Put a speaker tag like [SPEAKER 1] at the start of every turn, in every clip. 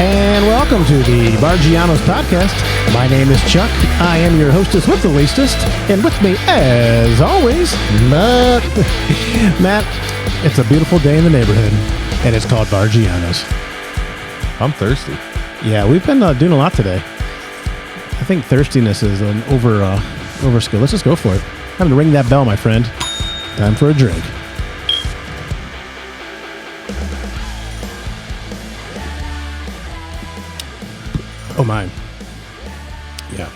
[SPEAKER 1] And welcome to the Barggianos podcast. My name is Chuck. I am your hostess with the leastest. And with me, as always, Matt. Matt, it's a beautiful day in the neighborhood, and it's called Barggianos.
[SPEAKER 2] I'm thirsty.
[SPEAKER 1] Yeah, we've been doing a lot today. I think thirstiness is an overskill. Let's just go for it. Time to ring that bell, my friend. Time for a drink. Oh, mine. Yeah.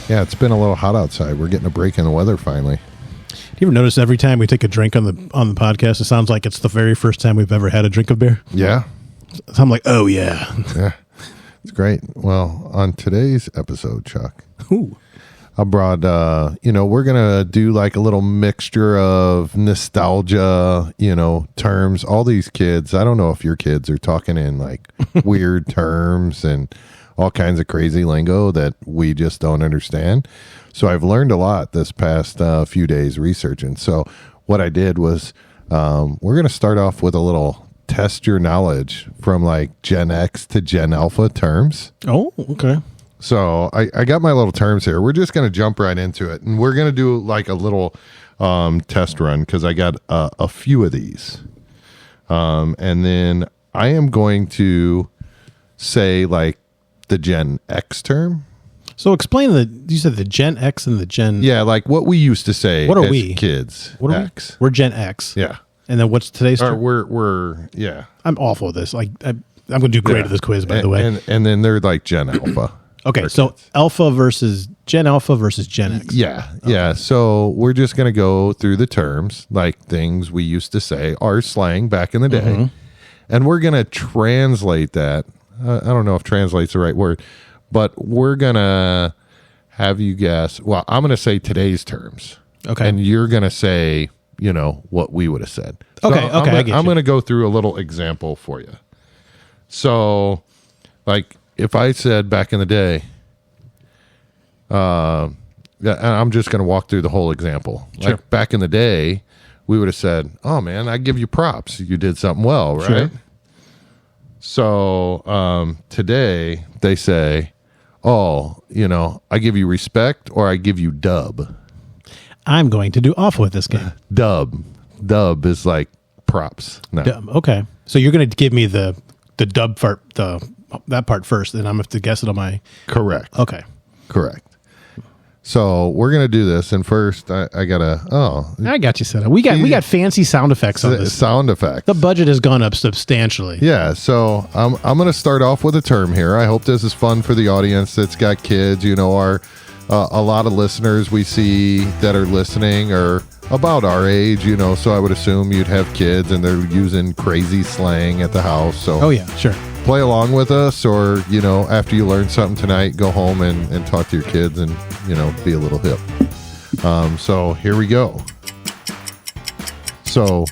[SPEAKER 2] Yeah, it's been a little hot outside. We're getting a break in the weather finally.
[SPEAKER 1] Do you ever notice every time we take a drink on the podcast, it sounds like it's the very first time we've ever had a drink of beer?
[SPEAKER 2] Yeah.
[SPEAKER 1] So I'm like, oh, yeah.
[SPEAKER 2] Yeah. It's great. Well, on today's episode, Chuck,
[SPEAKER 1] Ooh.
[SPEAKER 2] I brought, we're going to do like a little mixture of nostalgia, terms. All these kids, I don't know if your kids are talking in like weird terms and all kinds of crazy lingo that we just don't understand. So I've learned a lot this past few days researching. So what I did was we're going to start off with a little test your knowledge from like Gen X to Gen Alpha terms.
[SPEAKER 1] Oh, okay.
[SPEAKER 2] So I got my little terms here. We're just going to jump right into it. And we're going to do like a little test run because I got a few of these. And then I am going to say like the Gen X term.
[SPEAKER 1] So explain you said the Gen X and the Gen...
[SPEAKER 2] Yeah, like what we used to say
[SPEAKER 1] what are
[SPEAKER 2] as
[SPEAKER 1] we?
[SPEAKER 2] Kids.
[SPEAKER 1] What are
[SPEAKER 2] X.
[SPEAKER 1] We're Gen X.
[SPEAKER 2] Yeah.
[SPEAKER 1] And then what's today's term?
[SPEAKER 2] We're
[SPEAKER 1] I'm awful at this. Like I'm going to do great at this quiz, by the way.
[SPEAKER 2] And then they're like Gen Alpha.
[SPEAKER 1] Okay, so Alpha versus Gen Gen X.
[SPEAKER 2] Yeah,
[SPEAKER 1] okay.
[SPEAKER 2] Yeah. So we're just going to go through the terms, like things we used to say, our slang back in the day. Mm-hmm. And we're going to translate that. I don't know if translate's the right word, but we're going to have you guess. Well, I'm going to say today's terms.
[SPEAKER 1] Okay.
[SPEAKER 2] And you're going to say, what we would have said. So
[SPEAKER 1] okay,
[SPEAKER 2] I'm going to go through a little example for you. So, like, if I said back in the day, I'm just going to walk through the whole example.
[SPEAKER 1] Sure.
[SPEAKER 2] Like back in the day, we would have said, "Oh man, I give you props. You did something well, right?"
[SPEAKER 1] Sure.
[SPEAKER 2] So today they say, "Oh, I give you respect or I give you dub."
[SPEAKER 1] I'm going to do awful at this game.
[SPEAKER 2] Dub is like props. No.
[SPEAKER 1] Dub. Okay, so you're going to give me the dub part, that part first, and I'm going to have to guess it on my...
[SPEAKER 2] Correct.
[SPEAKER 1] Okay.
[SPEAKER 2] Correct. So we're going to do this, and first I got to...
[SPEAKER 1] I got you set up. We got fancy sound effects on this.
[SPEAKER 2] Sound effects.
[SPEAKER 1] The budget has gone up substantially.
[SPEAKER 2] Yeah, so I'm going to start off with a term here. I hope this is fun for the audience that's got kids. A lot of listeners we see that are listening are about our age, so I would assume you'd have kids and they're using crazy slang at the house. So
[SPEAKER 1] oh, yeah, sure.
[SPEAKER 2] Play along with us, or, after you learn something tonight, go home and talk to your kids and, be a little hip. So here we go. So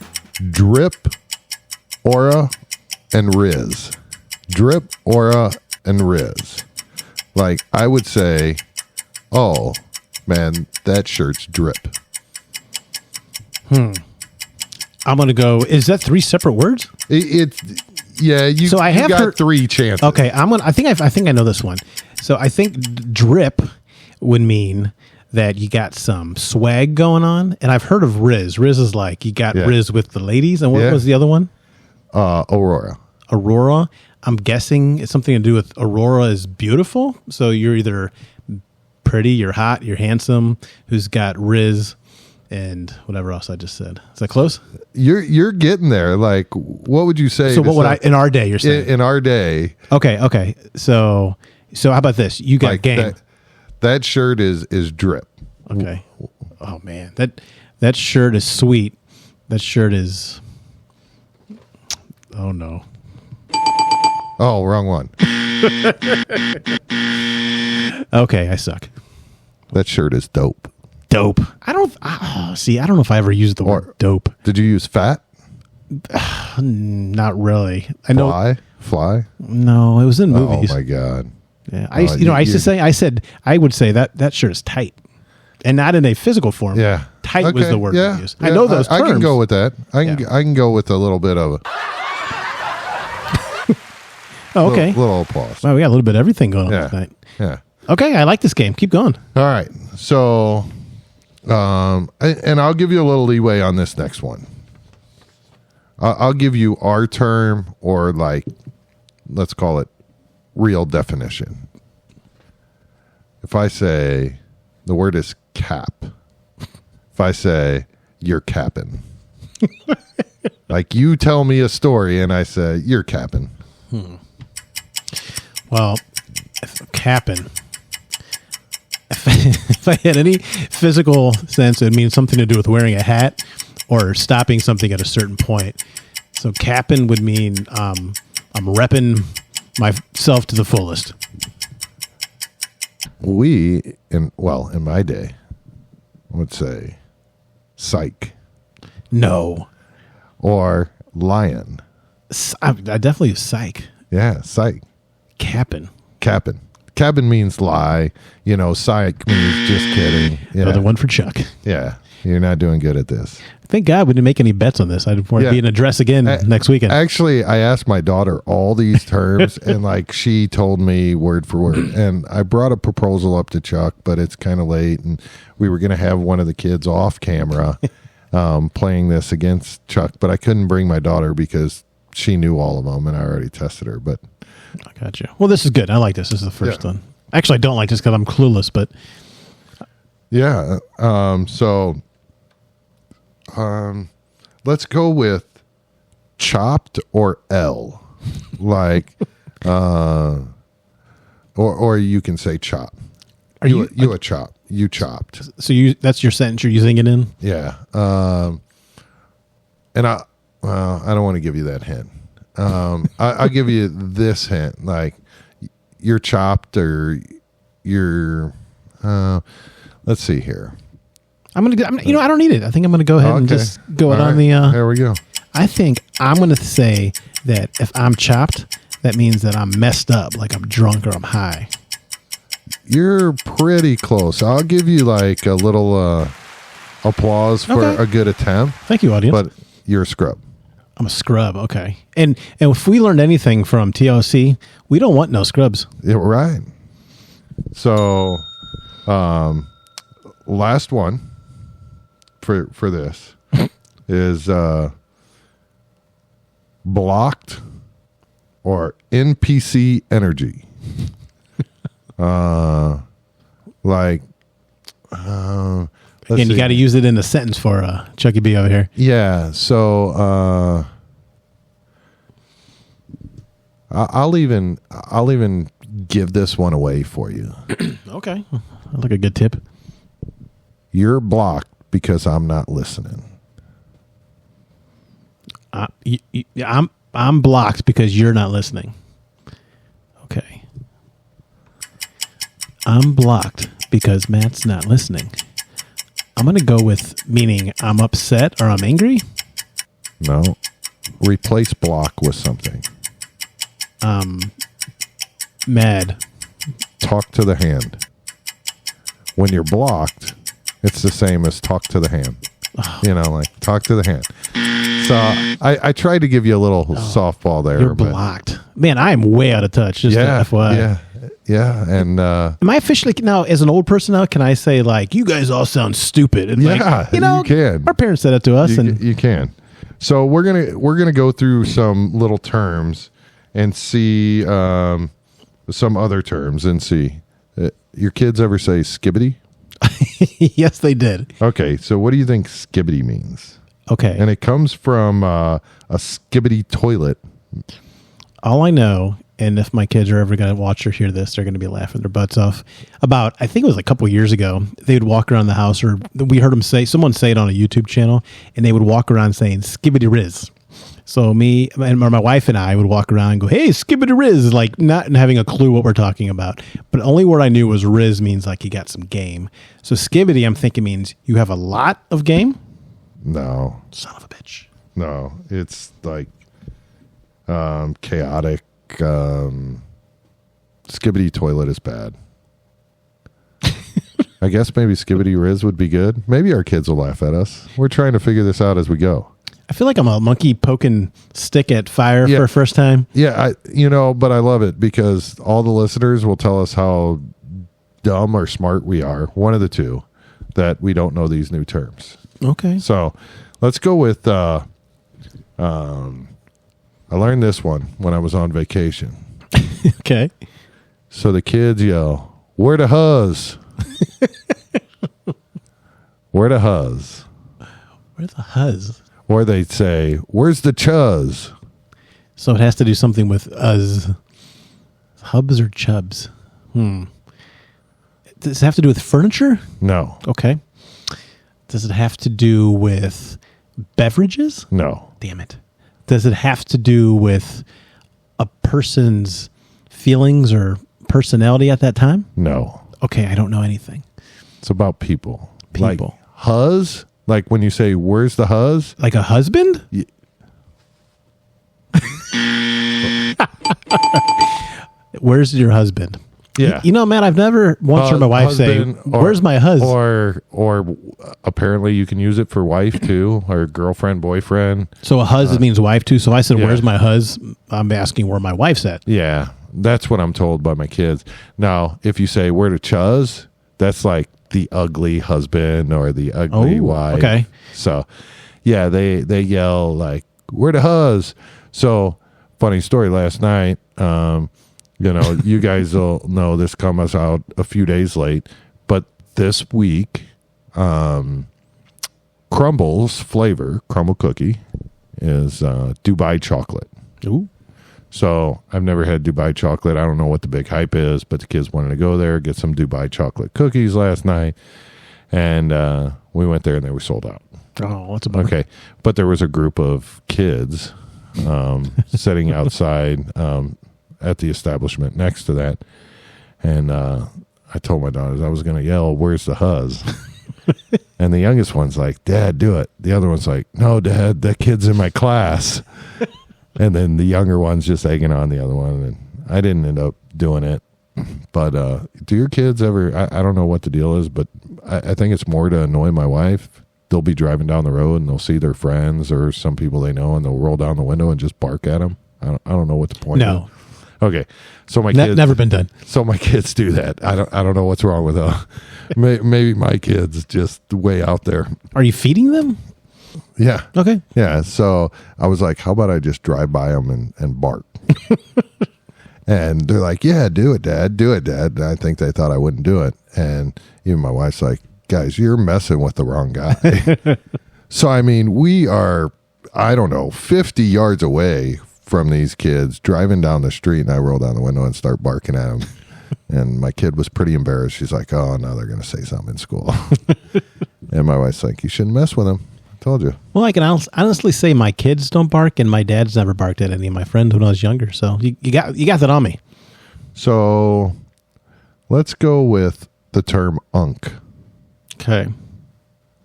[SPEAKER 2] drip, aura, and riz. Drip, aura, and riz. Like I would say, oh, man, that shirt's drip.
[SPEAKER 1] I'm going to go, is that 3 separate words?
[SPEAKER 2] Yeah, you got 3 chances.
[SPEAKER 1] Okay, I think I know this one. So I think drip would mean that you got some swag going on, and I've heard of riz. Riz is like you got riz with the ladies, and what was the other one?
[SPEAKER 2] Aurora.
[SPEAKER 1] I'm guessing it's something to do with Aurora is beautiful. So you're either pretty, you're hot, you're handsome, who's got riz. And whatever else I just said. Is that close?
[SPEAKER 2] You're getting there. Like, what would you say?
[SPEAKER 1] So what would I, in our day, you're saying?
[SPEAKER 2] In our day.
[SPEAKER 1] Okay. So how about this? You got like game.
[SPEAKER 2] That shirt is drip.
[SPEAKER 1] Okay. Oh man. That shirt is sweet. That shirt is, oh no.
[SPEAKER 2] Oh, wrong one.
[SPEAKER 1] Okay, I suck.
[SPEAKER 2] That shirt is dope.
[SPEAKER 1] Dope. I don't know if I ever used the word dope.
[SPEAKER 2] Did you use fat?
[SPEAKER 1] Not really. I know.
[SPEAKER 2] Fly?
[SPEAKER 1] No, it was in movies.
[SPEAKER 2] Oh my God.
[SPEAKER 1] Yeah. I would say that shirt is tight. And not in a physical form.
[SPEAKER 2] Yeah.
[SPEAKER 1] Tight was the word we used.
[SPEAKER 2] Yeah.
[SPEAKER 1] I know those terms.
[SPEAKER 2] I can go with that. I can go with a little bit of it.
[SPEAKER 1] Oh, okay.
[SPEAKER 2] Little applause.
[SPEAKER 1] Wow, we got a little bit of everything going on tonight.
[SPEAKER 2] Yeah.
[SPEAKER 1] Okay, I like this game. Keep going.
[SPEAKER 2] All right. So, and I'll give you a little leeway on this next one. I'll give you our term, or like, let's call it real definition. If I say the word is cap, if I say you're capping, like you tell me a story and I say you're capping.
[SPEAKER 1] Well, if I'm capping, if I had any physical sense, it would mean something to do with wearing a hat or stopping something at a certain point. So capping would mean I'm repping myself to the fullest.
[SPEAKER 2] In my day, would say psych.
[SPEAKER 1] No.
[SPEAKER 2] Or lion.
[SPEAKER 1] I definitely use psych.
[SPEAKER 2] Yeah, psych.
[SPEAKER 1] Capping.
[SPEAKER 2] Capping means lie. Psych means just kidding. Yeah.
[SPEAKER 1] Another one for Chuck.
[SPEAKER 2] Yeah, you're not doing good at this.
[SPEAKER 1] Thank God we didn't make any bets on this. I'd want to be in a dress again next weekend.
[SPEAKER 2] Actually, I asked my daughter all these terms, and she told me word for word. And I brought a proposal up to Chuck, but it's kind of late, and we were going to have one of the kids off camera playing this against Chuck, but I couldn't bring my daughter because she knew all of them, and I already tested her. But
[SPEAKER 1] I got you. Well, this is good. I like this. This is the first one. Actually, I don't like this because I'm clueless, but
[SPEAKER 2] yeah. Let's go with chopped or L, or you can say chop. Are you a chop? You chopped.
[SPEAKER 1] So that's your sentence you're using it in?
[SPEAKER 2] Yeah. And I don't want to give you that hint. I'll give you this hint, like you're chopped, or you're. Let's see here. I
[SPEAKER 1] don't need it. I think I'm gonna go ahead and just go on the.
[SPEAKER 2] There we go.
[SPEAKER 1] I think I'm gonna say that if I'm chopped, that means that I'm messed up, like I'm drunk or I'm high.
[SPEAKER 2] You're pretty close. I'll give you like a little applause for a good attempt.
[SPEAKER 1] Thank you, audience.
[SPEAKER 2] But you're a scrub.
[SPEAKER 1] I'm a scrub. Okay. And if we learned anything from TLC, we don't want no scrubs.
[SPEAKER 2] Yeah, right. So, last one for this is blocked or NPC energy. And
[SPEAKER 1] you got to use it in a sentence for Chucky B over here.
[SPEAKER 2] Yeah. So I'll even give this one away for you.
[SPEAKER 1] Okay, I like a good tip.
[SPEAKER 2] You're blocked because I'm not listening.
[SPEAKER 1] I'm blocked because you're not listening. Okay. I'm blocked because Matt's not listening. I'm going to go with meaning I'm upset or I'm angry.
[SPEAKER 2] No. Replace block with something.
[SPEAKER 1] Mad.
[SPEAKER 2] Talk to the hand. When you're blocked, it's the same as talk to the hand. Oh. Talk to the hand. So I tried to give you a little softball there.
[SPEAKER 1] You're blocked. Man, I am way out of touch. Just FYI.
[SPEAKER 2] Yeah. And
[SPEAKER 1] am I officially now, as an old person now, can I say you guys all sound stupid? And
[SPEAKER 2] you can.
[SPEAKER 1] Our parents said it to us,
[SPEAKER 2] you can. So we're gonna go through some little terms and see some other terms and see. Your kids ever say skibbity?
[SPEAKER 1] Yes, they did.
[SPEAKER 2] Okay, so what do you think skibbity means?
[SPEAKER 1] Okay.
[SPEAKER 2] And it comes from a skibbity toilet.
[SPEAKER 1] All I know, and if my kids are ever going to watch or hear this, they're going to be laughing their butts off. About, I think it was a couple years ago, they would walk around the house, or we heard someone say it on a YouTube channel, and they would walk around saying skibbity riz. So me and my wife and I would walk around and go, hey, skibbity riz, not having a clue what we're talking about. But the only word I knew was riz means you got some game. So skibbity, I'm thinking means you have a lot of game.
[SPEAKER 2] No.
[SPEAKER 1] Son of a bitch.
[SPEAKER 2] No, it's chaotic. Skibbity toilet is bad. I guess maybe skibbity riz would be good. Maybe our kids will laugh at us. We're trying to figure this out as we go.
[SPEAKER 1] I feel like I'm a monkey poking stick at fire for a first time.
[SPEAKER 2] Yeah, but I love it because all the listeners will tell us how dumb or smart we are, one of the two, that we don't know these new terms.
[SPEAKER 1] Okay.
[SPEAKER 2] So let's go with, I learned this one when I was on vacation.
[SPEAKER 1] Okay.
[SPEAKER 2] So the kids yell, "Where the huzz?" Where the huzz?
[SPEAKER 1] Where the huzz?
[SPEAKER 2] Or they'd say, "Where's the chuzz?"
[SPEAKER 1] So it has to do something with us. Hubs or chubs? Does it have to do with furniture?
[SPEAKER 2] No.
[SPEAKER 1] Okay. Does it have to do with beverages?
[SPEAKER 2] No.
[SPEAKER 1] Damn it. Does it have to do with a person's feelings or personality at that time?
[SPEAKER 2] No.
[SPEAKER 1] Okay, I don't know anything.
[SPEAKER 2] It's about people.
[SPEAKER 1] People.
[SPEAKER 2] Like huzz? Like when you say, "Where's the huzz?"
[SPEAKER 1] Like a husband? Where's your husband?
[SPEAKER 2] Yeah.
[SPEAKER 1] You know, Matt, I've never once heard my wife say, "Where's my husband?"
[SPEAKER 2] Or apparently you can use it for wife too, or girlfriend, boyfriend.
[SPEAKER 1] So a hus means wife too. So I said, "Where's my hus?" I'm asking where my wife's at.
[SPEAKER 2] Yeah, that's what I'm told by my kids. Now, if you say, "Where to chuzz?" that's like the ugly husband or the ugly wife.
[SPEAKER 1] Okay.
[SPEAKER 2] So, yeah, they yell like, "Where the huzz?" So, funny story last night. You guys will know this comes out a few days late, but this week, Crumble's flavor, Crumble cookie, is Dubai chocolate.
[SPEAKER 1] Ooh.
[SPEAKER 2] So I've never had Dubai chocolate. I don't know what the big hype is, but the kids wanted to go there, get some Dubai chocolate cookies last night. And we went there and they were sold out.
[SPEAKER 1] Oh, that's a bummer.
[SPEAKER 2] Okay. But there was a group of kids sitting outside at the establishment next to that. And I told my daughters I was going to yell, "Where's the huzz?" And the youngest one's like, "Dad, do it." The other one's like, "No, Dad, that kid's in my class." And then the younger one's just egging on the other one. And I didn't end up doing it. But do your kids ever, I don't know what the deal is, but I think it's more to annoy my wife. They'll be driving down the road and they'll see their friends or some people they know and they'll roll down the window and just bark at them. I don't know what the point is.
[SPEAKER 1] No.
[SPEAKER 2] Okay. So my kids.
[SPEAKER 1] Never been done.
[SPEAKER 2] So my kids do that. I don't know what's wrong with them. Maybe my kids just way out there.
[SPEAKER 1] Are you feeding them?
[SPEAKER 2] Yeah.
[SPEAKER 1] Okay.
[SPEAKER 2] Yeah. So I was like, how about I just drive by them and bark? And they're like, "Yeah, do it, Dad. Do it, Dad." And I think they thought I wouldn't do it. And even my wife's like, "Guys, you're messing with the wrong guy." So, I mean, we are, 50 yards away from these kids driving down the street, and I roll down the window and start barking at them. And my kid was pretty embarrassed. She's like, "Oh, now they're going to say something in school." And my wife's like, "You shouldn't mess with them. I told you."
[SPEAKER 1] Well, I can honestly say my kids don't bark, and my dad's never barked at any of my friends when I was younger. So you got that on me.
[SPEAKER 2] So let's go with the term "unk."
[SPEAKER 1] Okay.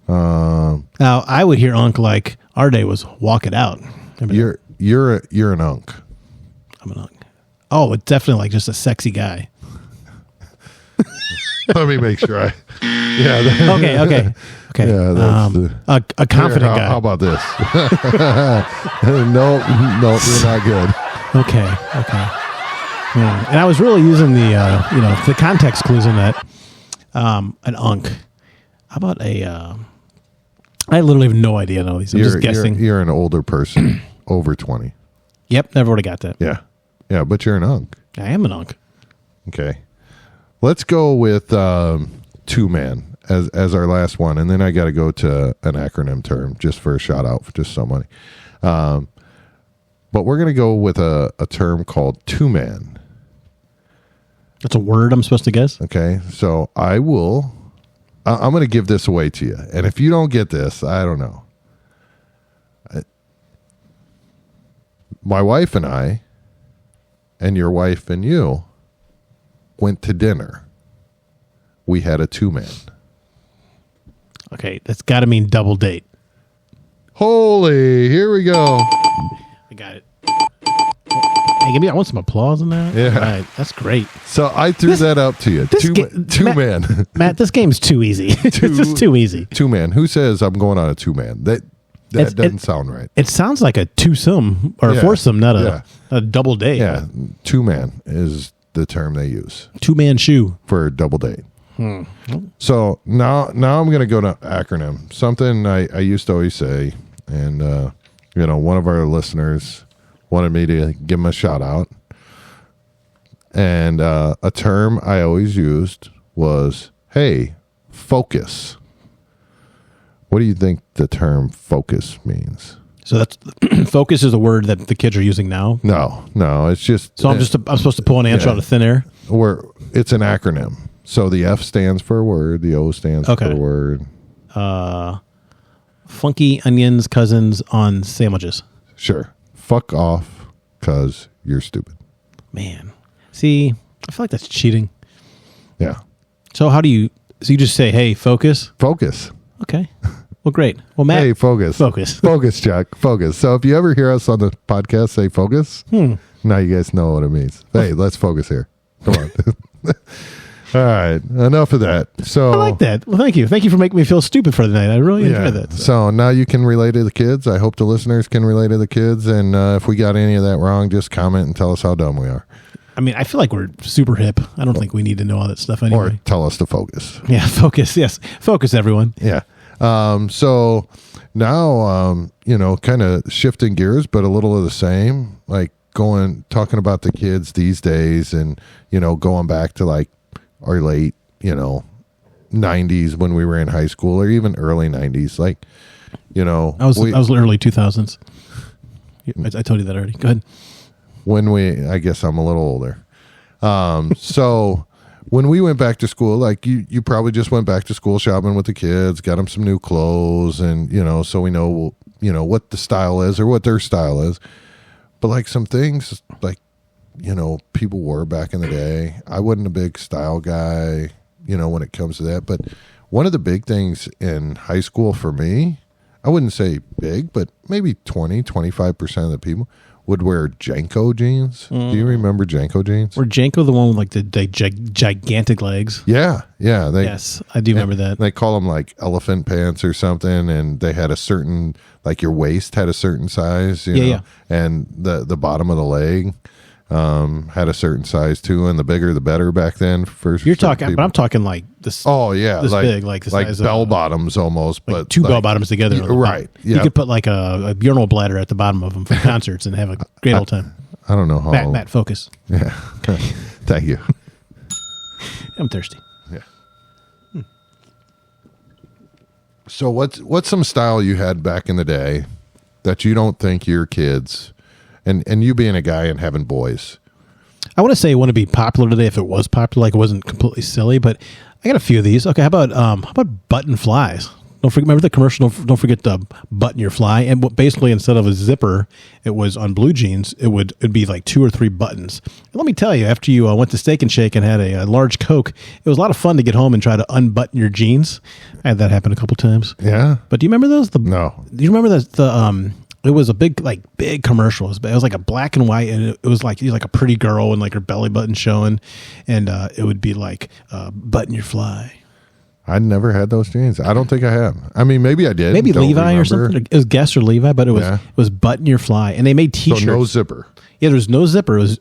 [SPEAKER 1] Now I would hear "unk" like our day was "walk it out."
[SPEAKER 2] You're an unk.
[SPEAKER 1] I'm an unk. Oh, it's definitely like just a sexy guy.
[SPEAKER 2] Let me make sure Yeah.
[SPEAKER 1] Okay.
[SPEAKER 2] Yeah, that's
[SPEAKER 1] a confident guy.
[SPEAKER 2] How about this? Nope, you're not good.
[SPEAKER 1] Okay. Yeah. And I was really using the context clues in that. An unk. How about I literally have no idea. I'm just guessing.
[SPEAKER 2] You're an older person, over 20.
[SPEAKER 1] Yep, never would have got that.
[SPEAKER 2] Yeah, but you're an unk.
[SPEAKER 1] I am an unk.
[SPEAKER 2] Okay. Let's go with two-man as our last one, and then I got to go to an acronym term just for a shout-out for just somebody. But we're going to go with a term called two-man.
[SPEAKER 1] That's a word I'm supposed to guess?
[SPEAKER 2] Okay, so I'm going to give this away to you, and if you don't get this, I don't know. My wife and I, and your wife and you, went to dinner. We had a two-man.
[SPEAKER 1] Okay, that's got to mean double date.
[SPEAKER 2] Holy, here we go.
[SPEAKER 1] I got it. Hey, I want some applause on that.
[SPEAKER 2] Yeah.
[SPEAKER 1] All right, that's great.
[SPEAKER 2] So I threw that up to you. Two-man.
[SPEAKER 1] Matt, this game's too easy. It's just too easy.
[SPEAKER 2] Two-man. Who says I'm going on a two-man? That doesn't sound right.
[SPEAKER 1] It sounds like a twosome or a foursome, not a double date.
[SPEAKER 2] Yeah, two-man is the term they use.
[SPEAKER 1] Two-man shoe.
[SPEAKER 2] For a double date. So now I'm going to go to acronym. Something I used to always say, and one of our listeners wanted me to give him a shout out. And a term I always used was, "Hey, focus." What do you think the term focus means?
[SPEAKER 1] So that's focus is a word that the kids are using now.
[SPEAKER 2] No, it's just.
[SPEAKER 1] So I'm supposed to pull an answer out of thin air.
[SPEAKER 2] It's an acronym. So the F stands for a word, the O stands for a word.
[SPEAKER 1] Funky onions, cousins on sandwiches.
[SPEAKER 2] Sure. Fuck off, cause you're stupid.
[SPEAKER 1] Man, see, I feel like that's cheating.
[SPEAKER 2] Yeah.
[SPEAKER 1] So how do you? So you just say, "Hey, focus."
[SPEAKER 2] Focus.
[SPEAKER 1] Okay. Well, great. Well, Matt.
[SPEAKER 2] Hey, focus.
[SPEAKER 1] Focus.
[SPEAKER 2] Focus, Chuck. Focus. So if you ever hear us on the podcast say focus, now you guys know what it means. Hey, let's focus here. Come on. All right. Enough of that. So
[SPEAKER 1] I like that. Well, thank you. Thank you for making me feel stupid for the night. I really enjoyed that.
[SPEAKER 2] So now you can relate to the kids. I hope the listeners can relate to the kids. And if we got any of that wrong, just comment and tell us how dumb we are.
[SPEAKER 1] I mean, I feel like we're super hip. I don't think we need to know all that stuff anyway.
[SPEAKER 2] Or tell us to focus.
[SPEAKER 1] Yeah, focus. Yes. Focus, everyone.
[SPEAKER 2] Yeah. So now, kind of shifting gears, but a little of the same, like talking about the kids these days and, going back to like our late, 90s when we were in high school or even early 90s. Like,
[SPEAKER 1] I was early 2000s. I told you that already. Go ahead.
[SPEAKER 2] I guess I'm a little older. So when we went back to school, like you probably just went back to school shopping with the kids, got them some new clothes and, so we know, what the style is or what their style is. But like some things like, people wore back in the day. I wasn't a big style guy, when it comes to that. But one of the big things in high school for me, I wouldn't say big, but maybe 25% of the people would wear Janko jeans. Do you remember Janko jeans?
[SPEAKER 1] Or Janko the one with like the gigantic legs?
[SPEAKER 2] Yeah.
[SPEAKER 1] Yes, I do remember that.
[SPEAKER 2] They call them like elephant pants or something, and they had a certain, like your waist had a certain size, and the bottom of the leg had a certain size too, and the bigger the better back then.
[SPEAKER 1] You're talking, people. But I'm talking like this.
[SPEAKER 2] Oh yeah,
[SPEAKER 1] this big, like the size
[SPEAKER 2] bell
[SPEAKER 1] of,
[SPEAKER 2] bottoms almost,
[SPEAKER 1] like
[SPEAKER 2] but
[SPEAKER 1] two bell bottoms together.
[SPEAKER 2] Right.
[SPEAKER 1] You could put like a urinal bladder at the bottom of them for concerts and have a great old time.
[SPEAKER 2] I don't know how.
[SPEAKER 1] Matt, focus.
[SPEAKER 2] Yeah, thank you.
[SPEAKER 1] I'm thirsty.
[SPEAKER 2] Yeah. So what's some style you had back in the day that you don't think your kids? And you being a guy and having boys.
[SPEAKER 1] I want to say it wouldn't be popular today if it was popular, like it wasn't completely silly, but I got a few of these. Okay, how about button flies? Remember the commercial, don't forget to button your fly. And basically instead of a zipper, it was on blue jeans, it'd be like 2 or 3 buttons. And let me tell you, after you went to Steak and Shake and had a large Coke, it was a lot of fun to get home and try to unbutton your jeans. I had that happen a couple times.
[SPEAKER 2] Yeah.
[SPEAKER 1] But do you remember those?
[SPEAKER 2] No.
[SPEAKER 1] Do you remember it was a big commercial. It was like a black and white, and it was like a pretty girl and like her belly button showing, and it would be like button your fly.
[SPEAKER 2] I never had those jeans. I don't think I have. I mean, maybe I did.
[SPEAKER 1] Maybe Levi or something. It was Guess or Levi, but it was button your fly, and they made T-shirts.
[SPEAKER 2] So no zipper.
[SPEAKER 1] Yeah, there was no zipper. It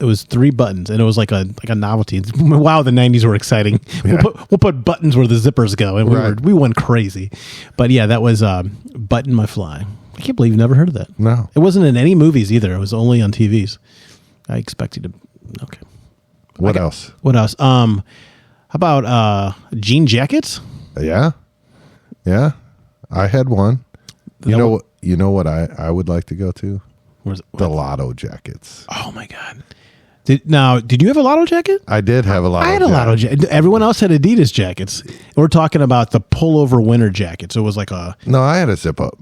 [SPEAKER 1] was 3 buttons, and it was like a novelty. Wow, the 90s were exciting. Yeah. We'll put buttons where the zippers go, and we went crazy. But yeah, that was button my fly. I can't believe you've never heard of that.
[SPEAKER 2] No.
[SPEAKER 1] It wasn't in any movies either. It was only on TVs. I expect you to. Okay.
[SPEAKER 2] What else?
[SPEAKER 1] How about jean jackets?
[SPEAKER 2] Yeah. Yeah. I had one. You know what I would like to go to? The Lotto jackets.
[SPEAKER 1] Oh my God. Did you have a Lotto jacket?
[SPEAKER 2] I did have a Lotto jacket.
[SPEAKER 1] I had a Lotto jacket. Everyone else had Adidas jackets. We're talking about the pullover winter jacket. So it was like
[SPEAKER 2] No, I had a zip up.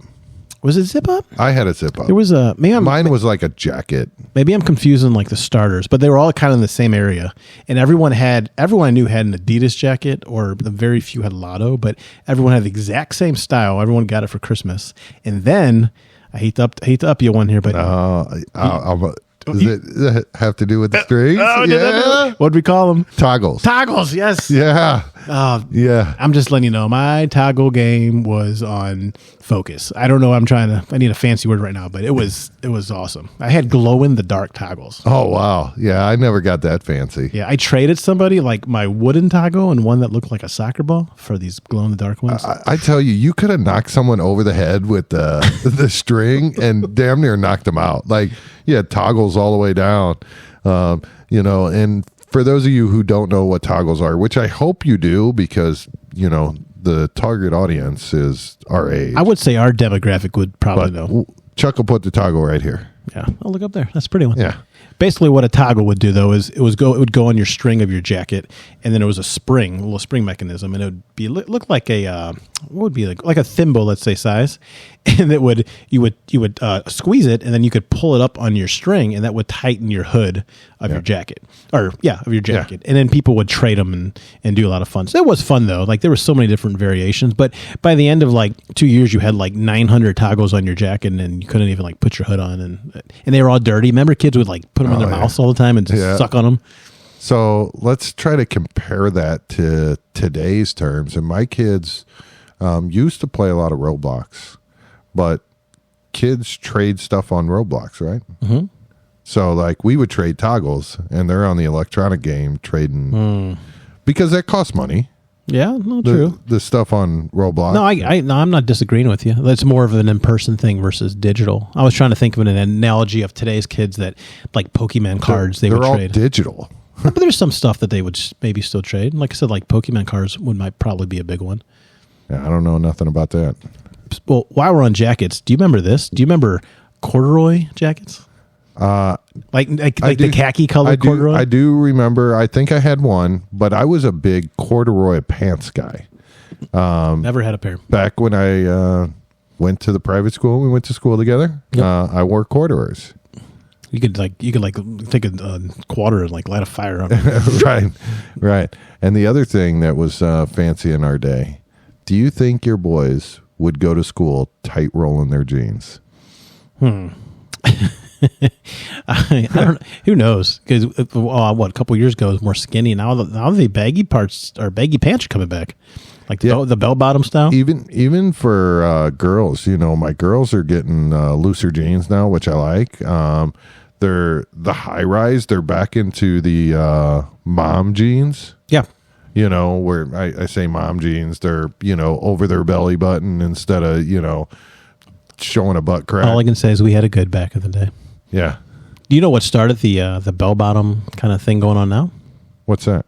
[SPEAKER 1] Was it zip up?
[SPEAKER 2] I had a zip up.
[SPEAKER 1] There was
[SPEAKER 2] mine was like a jacket.
[SPEAKER 1] Maybe I'm confusing like the starters, but they were all kind of in the same area. And everyone I knew had an Adidas jacket, or the very few had Lotto, but everyone had the exact same style. Everyone got it for Christmas. And then I hate to up you one here, but
[SPEAKER 2] does it have to do with the strings?
[SPEAKER 1] Yeah. What'd we call them?
[SPEAKER 2] Toggles.
[SPEAKER 1] Toggles, yes.
[SPEAKER 2] Yeah. Yeah.
[SPEAKER 1] I'm just letting you know, my toggle game was on focus. I don't know. I need a fancy word right now, but it was awesome. I had glow in the dark toggles.
[SPEAKER 2] Oh, wow. Yeah, I never got that fancy.
[SPEAKER 1] Yeah, I traded somebody like my wooden toggle and one that looked like a soccer ball for these glow in the dark ones.
[SPEAKER 2] I tell you, you could have knocked someone over the head with the string and damn near knocked them out. Like, you had toggles all the way down, and for those of you who don't know what toggles are, which I hope you do because, the target audience is our age.
[SPEAKER 1] I would say our demographic would probably know.
[SPEAKER 2] Chuck will put the toggle right here.
[SPEAKER 1] Yeah, I'll look up there. That's a pretty one.
[SPEAKER 2] Yeah.
[SPEAKER 1] Basically, what a toggle would do though is it would go on your string of your jacket, and then it was a little spring mechanism, and it would look like a what would be like a thimble, let's say size, and you would squeeze it, and then you could pull it up on your string, and that would tighten your hood of your jacket, and then people would trade them and do a lot of fun. So it was fun though. Like there were so many different variations, but by the end of like 2 years, you had like 900 toggles on your jacket, and you couldn't even like put your hood on, and they were all dirty. Remember, kids would like put them in their mouths all the time and just suck on them.
[SPEAKER 2] So let's try to compare that to today's terms. And my kids used to play a lot of Roblox, but kids trade stuff on Roblox, right? Mm-hmm. So like we would trade toggles, and they're on the electronic game trading because that costs money.
[SPEAKER 1] Yeah, no, true.
[SPEAKER 2] The stuff on Roblox.
[SPEAKER 1] No, I'm not disagreeing with you. That's more of an in-person thing versus digital. I was trying to think of an analogy of today's kids that like Pokemon cards they would trade.
[SPEAKER 2] They're all digital.
[SPEAKER 1] But there's some stuff that they would maybe still trade. Like I said, like Pokemon cards might probably be a big one.
[SPEAKER 2] Yeah, I don't know nothing about that.
[SPEAKER 1] Well, while we're on jackets, do you remember this? Do you remember corduroy jackets? Like the khaki colored corduroy?
[SPEAKER 2] I do remember. I think I had one, but I was a big corduroy pants guy.
[SPEAKER 1] Never had a pair.
[SPEAKER 2] Back when I went to the private school, we went to school together. Yep. I wore corduroys.
[SPEAKER 1] You could take a quarter and like light a fire on it.
[SPEAKER 2] Right. And the other thing that was fancy in our day, do you think your boys would go to school tight rolling their jeans?
[SPEAKER 1] I don't. Who knows? Because a couple years ago it was more skinny. Now the baggy pants are coming back, like the bell bottom style.
[SPEAKER 2] Even for girls, my girls are getting looser jeans now, which I like. They're the high rise. They're back into the mom jeans.
[SPEAKER 1] Yeah.
[SPEAKER 2] Where I say mom jeans, they're over their belly button instead of showing a butt crack.
[SPEAKER 1] All I can say is we had a good back in the day.
[SPEAKER 2] Yeah.
[SPEAKER 1] Do you know what started the bell bottom kind of thing going on now?
[SPEAKER 2] What's that?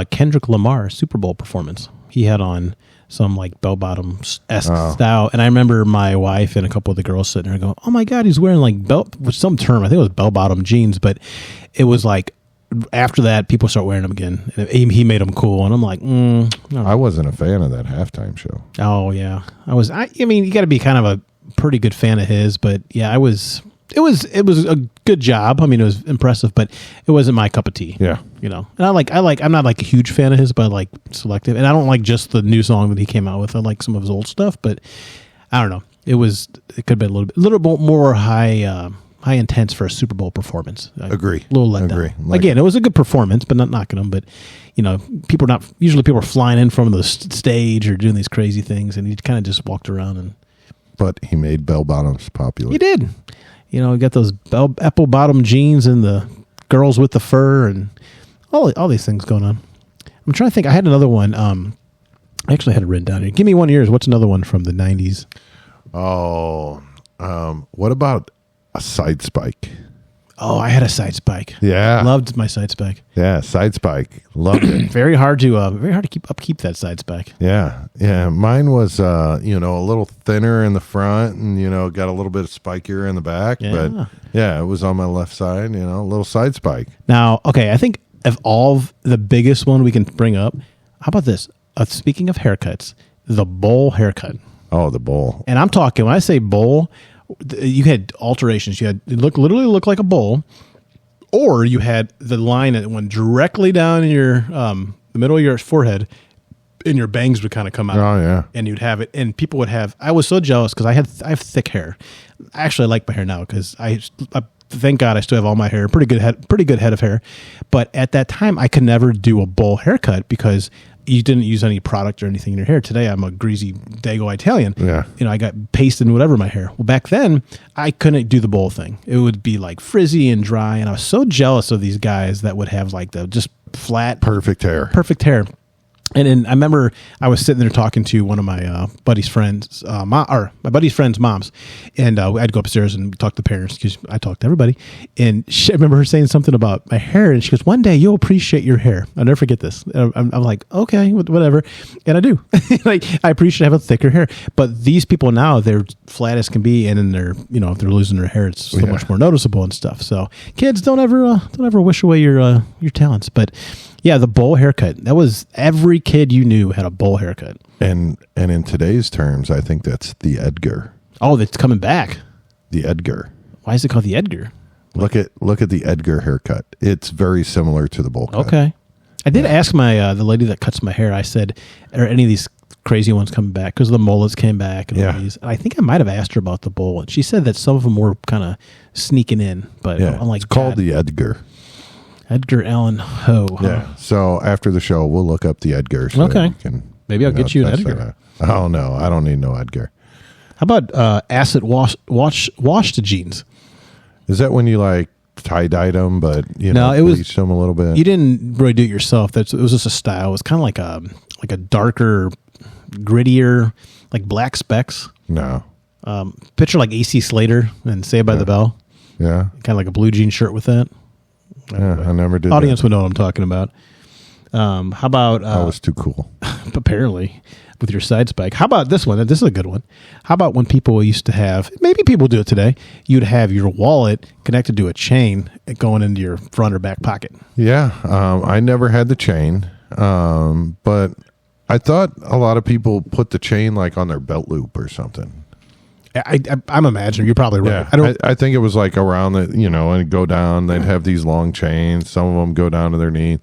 [SPEAKER 1] Kendrick Lamar Super Bowl performance. He had on some like bell bottom style, and I remember my wife and a couple of the girls sitting there going, "Oh my God, he's wearing like some term. I think it was bell bottom jeans, but it was like." After that, people start wearing them again. He made them cool, and I'm like, no.
[SPEAKER 2] I wasn't a fan of that halftime show.
[SPEAKER 1] Oh yeah, I was. I mean, you got to be kind of a pretty good fan of his, but yeah, I was. It was a good job. I mean, it was impressive, but it wasn't my cup of tea.
[SPEAKER 2] Yeah,
[SPEAKER 1] and I'm not like a huge fan of his, but I like selective, and I don't like just the new song that he came out with. I like some of his old stuff, but I don't know. It could have been a little bit more high intense for a Super Bowl performance.
[SPEAKER 2] Agree.
[SPEAKER 1] A little let down.
[SPEAKER 2] Like,
[SPEAKER 1] again, it was a good performance, but not knocking them. But people are flying in from the stage or doing these crazy things, and he kind of just walked around
[SPEAKER 2] But he made bell bottoms popular.
[SPEAKER 1] He did. Got those apple bottom jeans and the girls with the fur and all these things going on. I'm trying to think. I had another one. I actually had it written down here. Give me one of yours. What's another one from the 90s?
[SPEAKER 2] Oh, what about a side spike?
[SPEAKER 1] Oh, I had a side spike.
[SPEAKER 2] Yeah,
[SPEAKER 1] loved my side spike.
[SPEAKER 2] Yeah, side spike, loved it.
[SPEAKER 1] Very hard to keep that side spike.
[SPEAKER 2] Yeah. Mine was a little thinner in the front, and got a little bit of spikier in the back. Yeah. But yeah, it was on my left side. A little side spike.
[SPEAKER 1] Now, okay, I think of all of the biggest one we can bring up. How about this? Speaking of haircuts, the bowl haircut.
[SPEAKER 2] Oh, the bowl.
[SPEAKER 1] And I'm talking when I say bowl. You had alterations. You had literally looked like a bowl, or you had the line that went directly down in your the middle of your forehead, and your bangs would kind of come out.
[SPEAKER 2] Oh yeah,
[SPEAKER 1] and you'd have it, and people would have. I was so jealous because I have thick hair. Actually, I like my hair now because I thank God I still have all my hair. Pretty good head of hair. But at that time, I could never do a bowl haircut because you didn't use any product or anything in your hair. Today, I'm a greasy Dago Italian.
[SPEAKER 2] Yeah.
[SPEAKER 1] I got paste and whatever in my hair. Well, back then, I couldn't do the bowl thing. It would be like frizzy and dry, and I was so jealous of these guys that would have like the just flat,
[SPEAKER 2] Perfect hair.
[SPEAKER 1] And then I remember I was sitting there talking to one of my buddy's friends, my buddy's friend's moms, and I'd go upstairs and talk to the parents because I talk to everybody. And I remember her saying something about my hair, and she goes, "One day you'll appreciate your hair." I'll never forget this. I'm like, okay, whatever, and I do. Like I appreciate having thicker hair, but these people now they're flat as can be, and then they're if they're losing their hair, it's so much more noticeable and stuff. So kids, don't ever wish away your talents, but. Yeah, the bowl haircut. That was every kid you knew had a bowl haircut.
[SPEAKER 2] And in today's terms, I think that's the Edgar.
[SPEAKER 1] Oh, that's coming back.
[SPEAKER 2] The Edgar.
[SPEAKER 1] Why is it called the Edgar?
[SPEAKER 2] Look at the Edgar haircut. It's very similar to the bowl cut.
[SPEAKER 1] Okay. I did ask my the lady that cuts my hair. I said, "Are any of these crazy ones coming back?" Because the mullets came back and all these. And I think I might have asked her about the bowl, and she said that some of them were kind of sneaking in. But I'm like,
[SPEAKER 2] it's called the Edgar.
[SPEAKER 1] Edgar Allan Ho. Huh?
[SPEAKER 2] Yeah. So after the show, we'll look up the Edgar. So
[SPEAKER 1] okay. Maybe I'll get you an
[SPEAKER 2] test
[SPEAKER 1] Edgar.
[SPEAKER 2] Oh no, I don't need no Edgar.
[SPEAKER 1] How about acid washed jeans?
[SPEAKER 2] Is that when you like tie-dyed them, but bleached them a little bit?
[SPEAKER 1] You didn't really do it yourself. It was just a style. It was kind of like a darker, grittier, like black specks.
[SPEAKER 2] No.
[SPEAKER 1] Picture like AC Slater and Saved by the Bell.
[SPEAKER 2] Yeah.
[SPEAKER 1] Kind of like a blue jean shirt with that.
[SPEAKER 2] I never did.
[SPEAKER 1] Audience would know what I'm talking about. How about...
[SPEAKER 2] I was too cool.
[SPEAKER 1] Apparently, with your side spike. How about this one? This is a good one. How about when people used to have... Maybe people do it today. You'd have your wallet connected to a chain going into your front or back pocket.
[SPEAKER 2] Yeah. I never had the chain. But I thought a lot of people put the chain like on their belt loop or something.
[SPEAKER 1] I'm imagining you're probably right.
[SPEAKER 2] Yeah, I think it was like around the, and go down. They'd have these long chains. Some of them go down to their knee.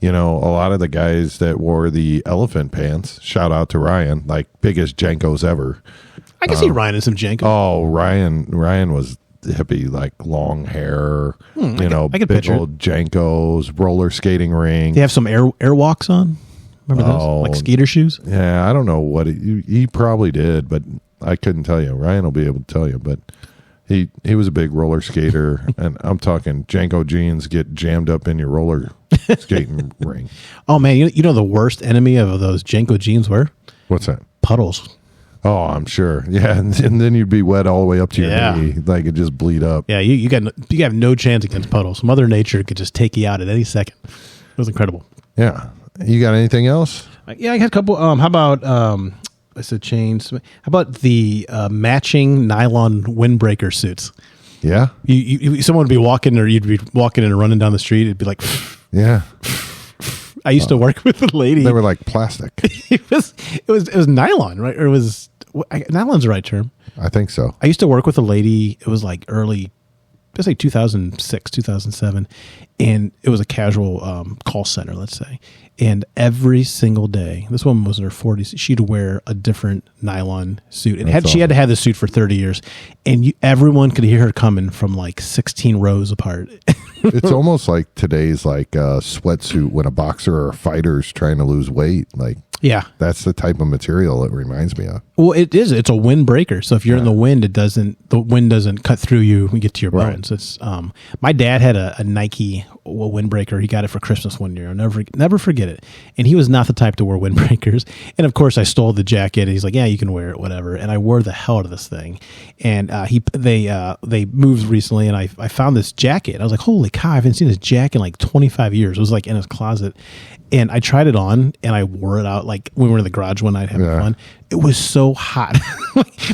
[SPEAKER 2] A lot of the guys that wore the elephant pants, shout out to Ryan, like biggest Jankos ever.
[SPEAKER 1] I can see Ryan in some Janko.
[SPEAKER 2] Oh, Ryan was hippie, like long hair,
[SPEAKER 1] I can
[SPEAKER 2] big old Jankos, roller skating ring.
[SPEAKER 1] They have some airwalks on. Remember those? Like skater shoes?
[SPEAKER 2] Yeah, I don't know what he probably did, but I couldn't tell you. Ryan will be able to tell you, but he was a big roller skater, and I'm talking Janko jeans get jammed up in your roller skating ring.
[SPEAKER 1] Oh man, you know the worst enemy of those Janko jeans were?
[SPEAKER 2] What's that?
[SPEAKER 1] Puddles.
[SPEAKER 2] Oh, I'm sure. Yeah, and then you'd be wet all the way up to your knee, like it just bleed up.
[SPEAKER 1] Yeah, you have no chance against puddles. Mother Nature could just take you out at any second. It was incredible.
[SPEAKER 2] Yeah. You got anything else?
[SPEAKER 1] Yeah, I had a couple. How about I said chains? How about the matching nylon windbreaker suits?
[SPEAKER 2] Yeah.
[SPEAKER 1] Someone would be walking, or you'd be walking and running down the street. It'd be like,
[SPEAKER 2] yeah.
[SPEAKER 1] I used to work with a lady.
[SPEAKER 2] They were like plastic.
[SPEAKER 1] It was nylon, right? Or nylon's the right term.
[SPEAKER 2] I think so.
[SPEAKER 1] I used to work with a lady. It was like early, let's say 2006, 2007, and it was a casual call center, let's say. And every single day, this woman was in her 40s, she'd wear a different nylon suit. And she had to have this suit for 30 years. And everyone could hear her coming from like 16 rows apart.
[SPEAKER 2] It's almost like today's like a sweatsuit when a boxer or a fighter's trying to lose weight. Like,
[SPEAKER 1] yeah,
[SPEAKER 2] that's the type of material it reminds me of.
[SPEAKER 1] Well, it is. It's a windbreaker. So if you're in the wind, the wind doesn't cut through you and get to your bones. It's my dad had a Nike windbreaker. He got it for Christmas one year. I'll never forget it. And he was not the type to wear windbreakers. And of course, I stole the jacket. And he's like, "Yeah, you can wear it, whatever." And I wore the hell out of this thing. And they moved recently, and I found this jacket. I was like, "Holy cow! I haven't seen this jacket in like 25 years." It was like in his closet. And I tried it on, and I wore it out like we were in the garage one night having fun. It was so hot.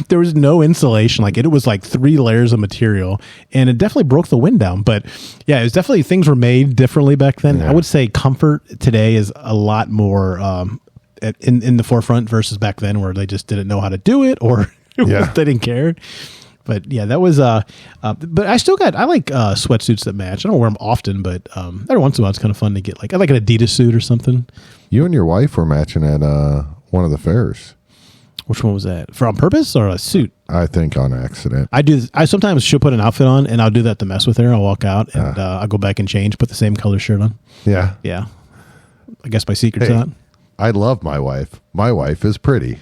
[SPEAKER 1] There was no insulation. Like it was like 3 layers of material, and it definitely broke the wind down. But yeah, it was definitely, things were made differently back then. Yeah. I would say comfort today is a lot more in the forefront versus back then, where they just didn't know how to do it, or they didn't care. But yeah, that was, but I like sweatsuits that match. I don't wear them often, but every once in a while it's kind of fun to get, like, I like an Adidas suit or something.
[SPEAKER 2] You and your wife were matching at one of the fairs.
[SPEAKER 1] Which one was that? For on purpose or a suit? I
[SPEAKER 2] think on accident.
[SPEAKER 1] I sometimes she'll put an outfit on, and I'll do that to mess with her. I'll walk out and I'll go back and change, put the same color shirt on.
[SPEAKER 2] Yeah.
[SPEAKER 1] Yeah. I guess my secret's out.
[SPEAKER 2] I love my wife. My wife is pretty.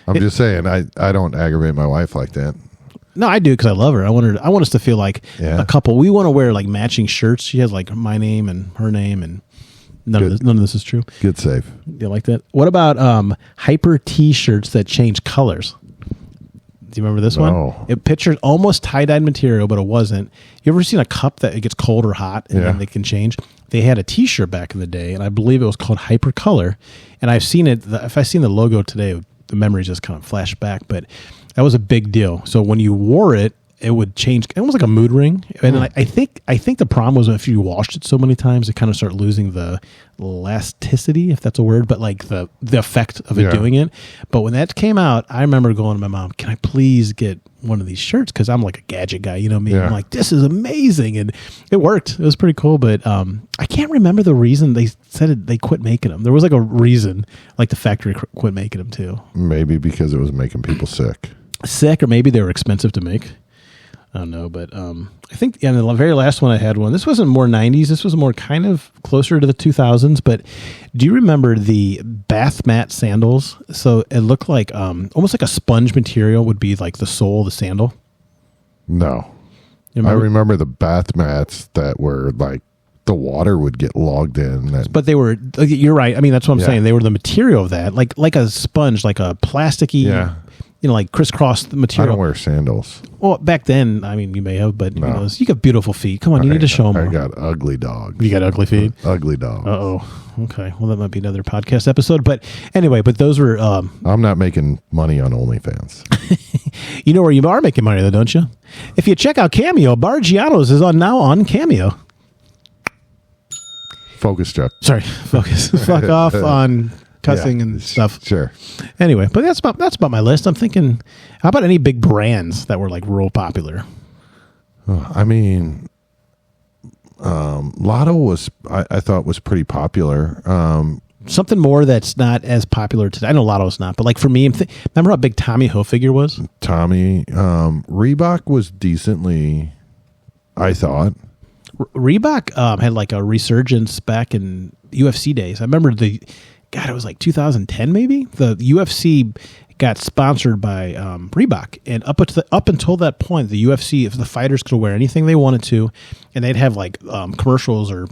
[SPEAKER 2] I'm just saying, I don't aggravate my wife like that.
[SPEAKER 1] No, I do because I love her. I want us to feel like a couple. We want to wear like matching shirts. She has like my name and her name, and none of this is true.
[SPEAKER 2] Good save.
[SPEAKER 1] You like that? What about hyper T-shirts that change colors? Do you remember this one? It pictured almost tie-dyed material, but it wasn't. You ever seen a cup that it gets cold or hot and then they can change? They had a T-shirt back in the day, and I believe it was called Hypercolor. And I've seen it. If I seen the logo today, the memories just kind of flash back. But that was a big deal. So when you wore it, it would change, almost like a mood ring. And I think the problem was if you washed it so many times, it kind of started losing the elasticity, if that's a word, but like the effect of it doing it. But when that came out, I remember going to my mom, can I please get one of these shirts? Because I'm like a gadget guy, you know me. I'm like, this is amazing. And it worked. It was pretty cool. But I can't remember the reason they said they quit making them. There was like a reason, like the factory quit making them too.
[SPEAKER 2] Maybe because it was making people sick.
[SPEAKER 1] Or maybe they were expensive to make. I don't know, but I think the very last one I had one. This wasn't more 90s. This was more kind of closer to the 2000s. But do you remember the bath mat sandals? So it looked like almost like a sponge material would be like the sole of the sandal.
[SPEAKER 2] No. I remember the bath mats that were like the water would get logged in.
[SPEAKER 1] But they were, you're right. I mean, that's what I'm saying. They were the material of that, like a sponge, like a plasticky, like crisscross material.
[SPEAKER 2] I don't wear sandals.
[SPEAKER 1] Well, back then, I mean, you may have, but you got beautiful feet. Come on, you need to show them.
[SPEAKER 2] I got ugly dogs.
[SPEAKER 1] You got ugly feet?
[SPEAKER 2] Ugly dogs.
[SPEAKER 1] Uh-oh. Okay. Well, that might be another podcast episode. But anyway, those were...
[SPEAKER 2] I'm not making money on OnlyFans.
[SPEAKER 1] You know where you are making money, though, don't you? If you check out Cameo, Barggianos is now on Cameo.
[SPEAKER 2] Focus, Chuck.
[SPEAKER 1] Sorry, focus. Fuck off on cussing and stuff.
[SPEAKER 2] Sure.
[SPEAKER 1] Anyway, but that's about my list. I'm thinking, how about any big brands that were like real popular?
[SPEAKER 2] I mean, Lotto was, I thought was pretty popular.
[SPEAKER 1] Something more that's not as popular today. I know Lotto's not, but like for me, remember how big Tommy Hilfiger was?
[SPEAKER 2] Reebok was decently, I thought.
[SPEAKER 1] Reebok had like a resurgence back in UFC days. I remember it was like 2010 maybe. The UFC got sponsored by Reebok, and up until that point, the UFC, if the fighters could wear anything they wanted to, and they'd have like commercials or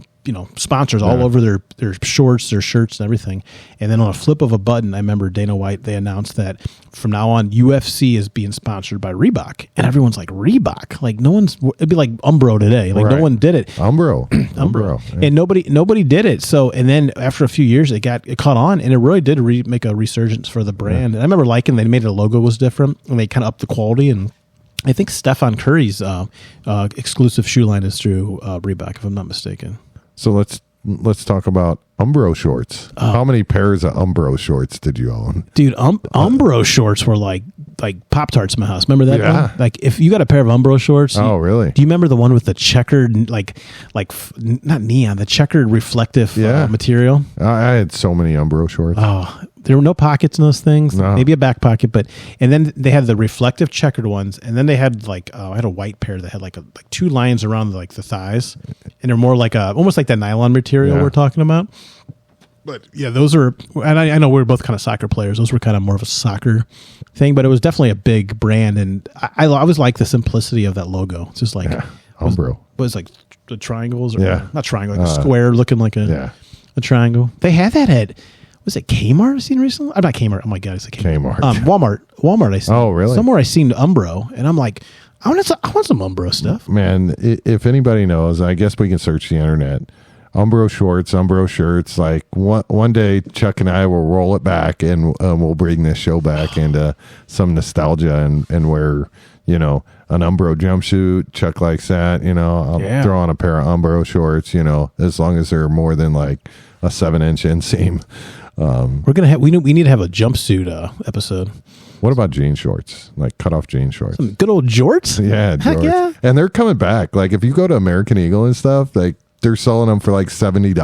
[SPEAKER 1] sponsors all over their shorts, their shirts, and everything. And then on a flip of a button, I remember Dana White, they announced that from now on, UFC is being sponsored by Reebok. And everyone's like, Reebok? Like it'd be like Umbro today. Like no one did it.
[SPEAKER 2] Umbro.
[SPEAKER 1] Yeah. And nobody did it. So, and then after a few years, it caught on, and it really did make a resurgence for the brand. And I remember liking, they made the logo was different, and they kind of upped the quality. And I think Stephen Curry's exclusive shoe line is through Reebok, if I'm not mistaken.
[SPEAKER 2] So let's talk about Umbro shorts. How many pairs of Umbro shorts did you own?
[SPEAKER 1] Dude, Umbro shorts were like Pop-Tarts in my house. Remember that one? Like if you got a pair of Umbro shorts.
[SPEAKER 2] Oh, really?
[SPEAKER 1] Do you remember the one with the checkered, like not neon, the checkered reflective material?
[SPEAKER 2] I had so many Umbro shorts.
[SPEAKER 1] Oh, there were no pockets in those things. No. Maybe a back pocket, and then they had the reflective checkered ones, and then they had I had a white pair that had like two lines around like the thighs, and they're more like almost like that nylon material we're talking about. But yeah, those are, and I know we're both kind of soccer players. Those were kind of more of a soccer thing, but it was definitely a big brand, and I always like the simplicity of that logo. It's just like
[SPEAKER 2] Umbro.
[SPEAKER 1] Was like the triangles or not triangle, like a square looking like a triangle. They had that at. Was it Kmart I've seen recently? I'm not Kmart. Oh my God, it's a Kmart. Walmart I seen.
[SPEAKER 2] Oh, really?
[SPEAKER 1] Somewhere I seen Umbro, and I'm like, I want some Umbro stuff.
[SPEAKER 2] Man, if anybody knows, I guess we can search the internet. Umbro shorts, Umbro shirts. Like one day, Chuck and I will roll it back, and we'll bring this show back into some nostalgia and wear, an Umbro jumpsuit. Chuck likes that. I'll throw on a pair of Umbro shorts. As long as they're more than like a 7-inch inseam.
[SPEAKER 1] We're gonna have we need to have a jumpsuit episode.
[SPEAKER 2] What about jean shorts? Like cut off jean shorts?
[SPEAKER 1] Some good old jorts?
[SPEAKER 2] Yeah, jorts.
[SPEAKER 1] Heck yeah.
[SPEAKER 2] And they're coming back. Like if you go to American Eagle and stuff, like they're selling them for like $70.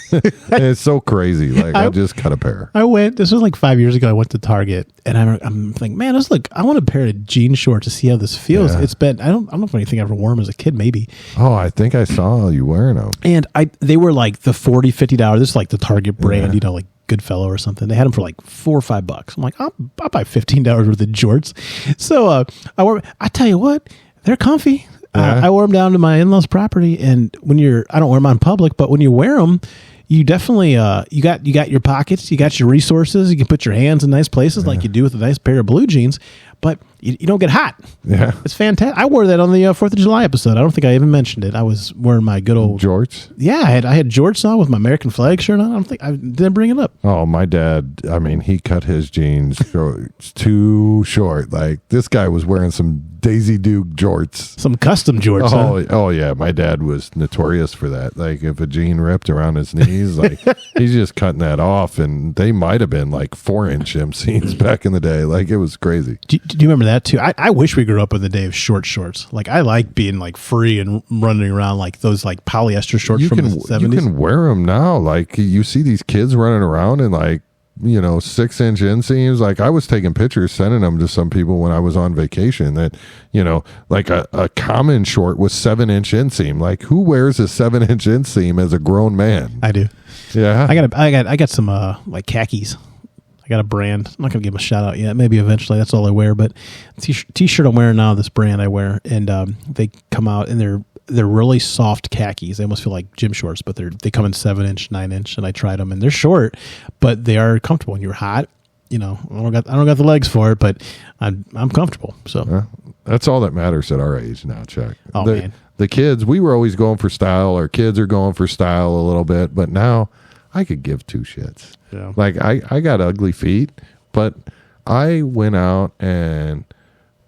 [SPEAKER 2] It's so crazy. Like I just cut a pair.
[SPEAKER 1] This was like 5 years ago. I went to Target, and I'm like, man, I want a pair of jean shorts to see how this feels. Yeah. It's been, I don't know if anything I ever wore them as a kid, maybe.
[SPEAKER 2] Oh, I think I saw you wearing them.
[SPEAKER 1] And they were like the $40, $50. This is like the Target brand, like Goodfellow or something. They had them for like $4 or $5. I'm like, I'll buy $15 worth of jorts. So I tell you what, they're comfy. I wore them down to my in-laws' property, and I don't wear them on public, but when you wear them, you definitely you got your pockets, you got your resources, you can put your hands in nice places like you do with a nice pair of blue jeans, but you don't get hot.
[SPEAKER 2] Yeah,
[SPEAKER 1] it's fantastic. I wore that on the 4th of July episode. I don't think I even mentioned it. I was wearing my good old
[SPEAKER 2] jorts.
[SPEAKER 1] Yeah, I had jorts on with my American flag shirt on. I didn't bring it up.
[SPEAKER 2] Oh, my dad, I mean, he cut his jeans too short. Like, this guy was wearing some Daisy Duke jorts.
[SPEAKER 1] Some custom jorts.
[SPEAKER 2] Oh yeah, my dad was notorious for that. Like, if a jean ripped around his knees, like he's just cutting that off, and they might have been like 4-inch inseams back in the day. Like, it was crazy.
[SPEAKER 1] Do you remember that too? I wish we grew up in the day of short shorts. Like, I like being like free and running around like those like polyester shorts from the 70s.
[SPEAKER 2] You can wear them now. Like, you see these kids running around in like, 6-inch inseams. Like, I was taking pictures, sending them to some people when I was on vacation that, like a common short was 7-inch inseam. Like, who wears a 7-inch inseam as a grown man?
[SPEAKER 1] I do.
[SPEAKER 2] Yeah.
[SPEAKER 1] I got some like khakis. I got a brand. I'm not going to give them a shout out yet. Maybe eventually. That's all I wear. But t-shirt I'm wearing now, this brand I wear, and they come out and they're really soft khakis. They almost feel like gym shorts, but they come in 7-inch, 9-inch, and I tried them, and they're short, but they are comfortable. When you're hot, I don't got the legs for it, but I'm comfortable. So
[SPEAKER 2] that's all that matters at our age now, Chuck.
[SPEAKER 1] Oh, man.
[SPEAKER 2] The kids, we were always going for style. Our kids are going for style a little bit, but now I could give two shits. Yeah. Like, I got ugly feet, but I went out and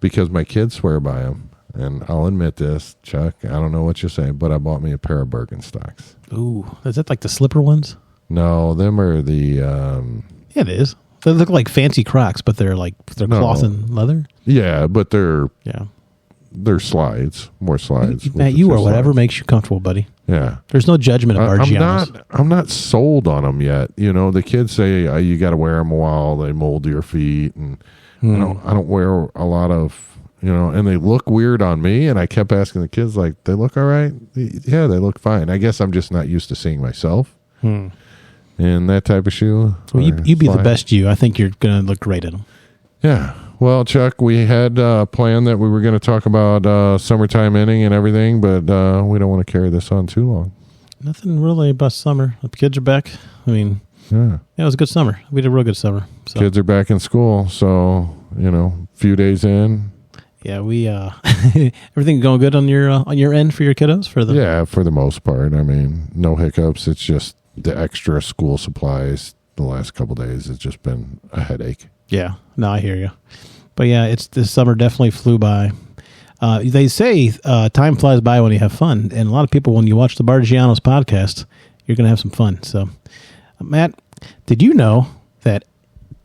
[SPEAKER 2] because my kids swear by them. And I'll admit this, Chuck, I don't know what you're saying, but I bought me a pair of Birkenstocks.
[SPEAKER 1] Ooh, is that like the slipper ones?
[SPEAKER 2] No, them are the...
[SPEAKER 1] Yeah, it is. They look like fancy Crocs, but they're cloth and leather?
[SPEAKER 2] Yeah, but they're slides, more slides.
[SPEAKER 1] Matt, you wear whatever makes you comfortable, buddy.
[SPEAKER 2] Yeah.
[SPEAKER 1] There's no judgment of Barggianos.
[SPEAKER 2] I'm not sold on them yet. The kids say you got to wear them while they mold your feet, and I don't wear a lot of... and they look weird on me. And I kept asking the kids, like, they look all right? Yeah, they look fine. I guess I'm just not used to seeing myself in that type of shoe.
[SPEAKER 1] Well, you be the best you. I think you're going to look great in them.
[SPEAKER 2] Yeah. Well, Chuck, we had planned that we were going to talk about summertime inning and everything, but we don't want to carry this on too long.
[SPEAKER 1] Nothing really about summer. The kids are back. I mean, yeah, it was a good summer. We did a real good summer. So.
[SPEAKER 2] Kids are back in school, so, few days in.
[SPEAKER 1] Yeah, we everything going good on your end for your kiddos for
[SPEAKER 2] the most part. I mean, no hiccups. It's just the extra school supplies the last couple of days. It's just been a headache.
[SPEAKER 1] Yeah, no, I hear you. But yeah, this summer definitely flew by. They say time flies by when you have fun, and a lot of people, when you watch the Barggianos podcast, you're going to have some fun. So, Matt, did you know that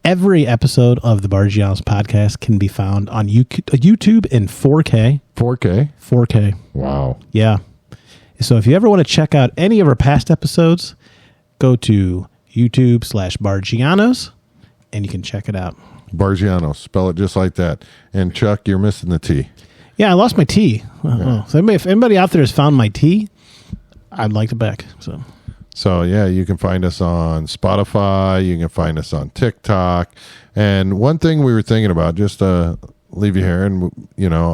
[SPEAKER 1] every episode of the Barggianos podcast can be found on YouTube in 4K.
[SPEAKER 2] 4K?
[SPEAKER 1] 4K.
[SPEAKER 2] Wow.
[SPEAKER 1] Yeah. So if you ever want to check out any of our past episodes, go to YouTube/Barggianos, and you can check it out.
[SPEAKER 2] Barggianos. Spell it just like that. And Chuck, you're missing the T.
[SPEAKER 1] Yeah, I lost my T. Yeah. So if anybody out there has found my T, I'd like it back. So
[SPEAKER 2] yeah, you can find us on Spotify. You can find us on TikTok. And one thing we were thinking about, just to leave you here, and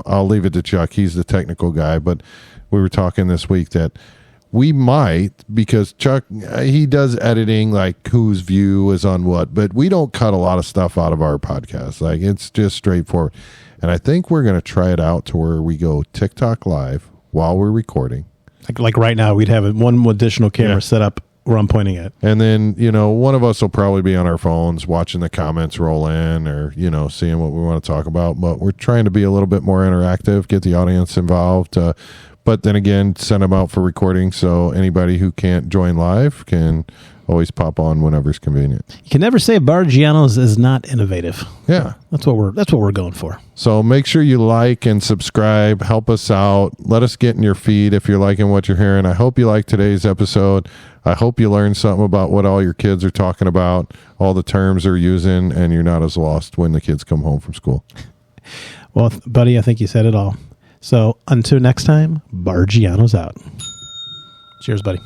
[SPEAKER 2] I'll leave it to Chuck. He's the technical guy. But we were talking this week that we might, because Chuck, he does editing, like whose view is on what. But we don't cut a lot of stuff out of our podcast. Like, it's just straightforward. And I think we're going to try it out to where we go TikTok live while we're recording.
[SPEAKER 1] Like right now, we'd have one additional camera set up where I'm pointing at.
[SPEAKER 2] And then, one of us will probably be on our phones watching the comments roll in or, seeing what we want to talk about. But we're trying to be a little bit more interactive, get the audience involved. But then again, send them out for recording. So anybody who can't join live can always pop on whenever's convenient.
[SPEAKER 1] You can never say Barggianos is not innovative.
[SPEAKER 2] Yeah.
[SPEAKER 1] That's what we're going for.
[SPEAKER 2] So make sure you like and subscribe. Help us out. Let us get in your feed if you're liking what you're hearing. I hope you like today's episode. I hope you learned something about what all your kids are talking about, all the terms they're using, and you're not as lost when the kids come home from school.
[SPEAKER 1] Well, buddy, I think you said it all. So until next time, Barggianos out. Cheers, buddy.